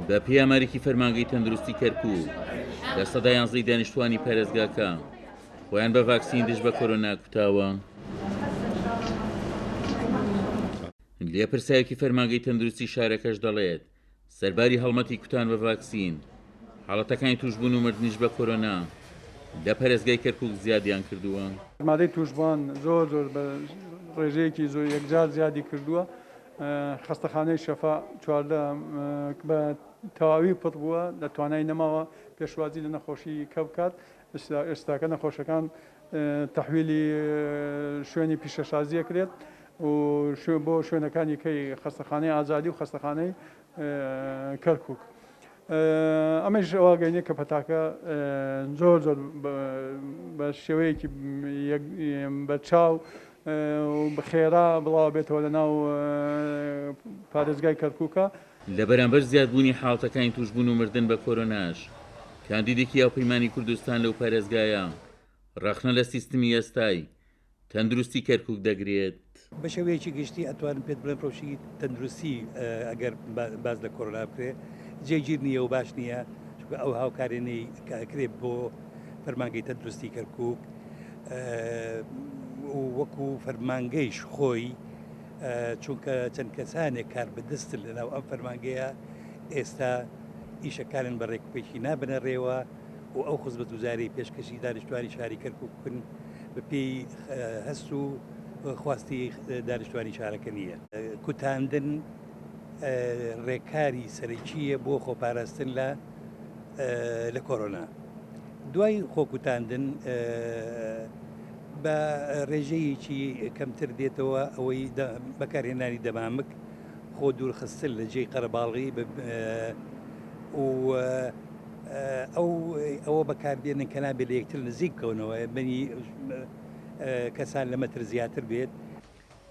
بە پێی ئامارێکی فەرمانگەی تەندروستی کەرکووک لە سەدا 11 دانیشتوانی پارێزگاکە خۆیان بە ڤاکسین دژ بە کۆرۆنا کوتاوە. لێپرسایەکی فەرمانگەی تەندروستی شارەکەش دەڵێت سەرباری هەڵمەتی کوتان بە ڤاکسین حاڵەتەکانی توشبوون و مردنیش بە کۆرۆنا لە پەرێزگای کەرکووک زیادیان کردووە. مادەی توشبوان زۆر بە ڕێژەیەکی زۆر یەکجار زیادی کردووە. خەستەخانەی شەفا 14 بە تەواوی پڕ بووە لە توانای نەماوە پێشوازی لە نەخۆشی کە بکات. ئێستاکە نەخۆشەکان تەحویلی شوێنی پیشەسازیە کرێت و بۆ شوێنەکانی کەی خەستەخانەی ئازادی و خەستەخانەی کەرکووک. ئەمەش ئەوواگەینێ کە پەتاکە زۆر بە شێوەیەکی بەرچاو بە خێرا بڵاو بێتەوە لە ناو پارێزگای کەرکووکە. لە بەرامبەر زیادبوونی حاڵەتەکانی توشبوون و مردن بە کۆرۆناش کاندیدێکی یاوپەیمانی کوردستان لەو پارێزگایە ڕەخنە لە سیستمی ئێستای تەندروستی کەرکووک دەگرێت. بە شێوەیەکی گشتی ئەتوانم پێت بڵێم پرۆشی تەندروستی ئەگەر باز لە کۆرۆنا بکرێ جێگیر نییە و باش نییە چونکە ئەو هاوکارێنەی کاکرێت بۆ فەرمانگەی تەندروستی کەرکووک وەکو فەرمانگەیش خۆی چونکە چەند کەسانێک کار بەدەستن لەناو ئەم فەرمانگەیە ئێستا ئیشەکانن بە ڕێکوپێکی نابنەڕێوە و ئەو خزمەت گوزاری پێشکەشی دانیشتوانی شاری کەرکووک بکن بە پێی هەست و خواستی دانیشتوانی شارەکە نییە. کوتاندن ڕێکاری سەرەکیە بۆ خۆپاراستن لە کۆرۆنا. دوای خۆکوتاندن بە ڕێژەیەکی کەمتر دێتەوە ئەوەی بەکارهێنانی دەمامک خۆ دوورخستن لە جێی قەرەباڵغی ئەوە بەکاردێنن کە نابێت لە یەکتر نزیک بکەونەوە بەنی کەسان لە مەتر زیاتر بێت.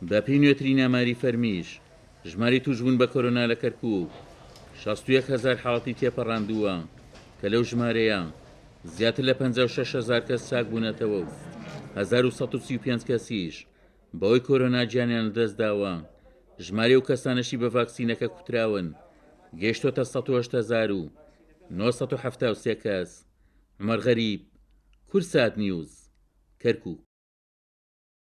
بە پێی نوێترین ئاماری فەرمیش ژماری توشبوون بە کۆرۆنا لە کەرکووک 61,000 حاڵەتی تێپەڕاندووە کە لەو ژمارەیە زیاتر لە 56,000 کەس چاک بوونەتەوە و 1135 کەسیش بەوەی کۆرۆنا گیانیان لەدەست داوە. ژمارە و کەسانەشی بە ڤاکسینەکە کوتراون گەیشتۆتە 108,973 کەس. عومەر غەریب، کورسات نیوز، کەرکووک.